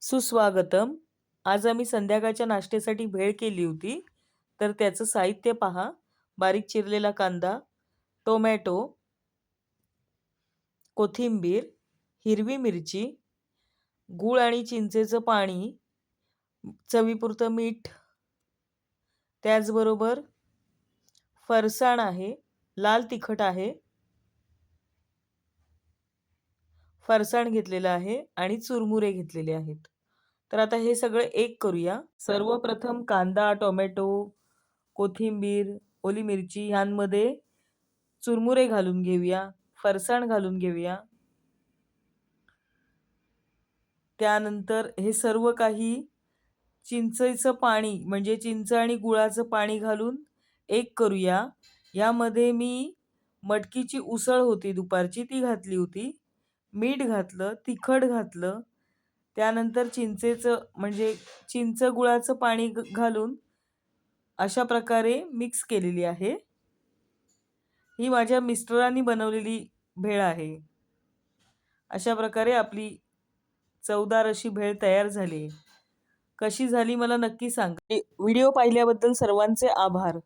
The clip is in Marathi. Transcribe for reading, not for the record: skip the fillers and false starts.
सुस्वागतम. आज आम्ही संध्याकाळच्या नाश्त्यासाठी भेळ केली होती. तर त्याचं साहित्य पहा. बारीक चिरलेला कांदा, टोमॅटो, कोथिंबीर, हिरवी मिरची, गूळ आणि चिंचेचं पाणी, चवीपुरतं मीठ, त्याचबरोबर फरसाण आहे, लाल तिखट आहे, फरसाण घेतलेलं आहे आणि चुरमुरे घेतलेले आहेत. तर आता हे सगळं एक करूया. सर्वप्रथम कांदा, टोमॅटो, कोथिंबीर, ओली मिरची ह्यांमध्ये चुरमुरे घालून घेऊया, फरसाण घालून घेऊया. त्यानंतर हे सर्व काही चिंचेचं पाणी म्हणजे चिंच आणि गुळाचं पाणी घालून एक करूया. यामध्ये मी मटकीची उसळ होती दुपारची ती घातली होती. मीठ घातलं, तिखट घातलं. त्यानंतर चिंचेचं म्हणजे चिंच गुळाचं पाणी घालून अशा प्रकारे मिक्स केलेली आहे. ही माझ्या मिस्टरांनी बनवलेली भेळ आहे. अशा प्रकारे आपली चवदार अशी भेळ तयार झाली. कशी झाली मला नक्की सांगा. व्हिडिओ पाहिल्याबद्दल सर्वांचे आभार.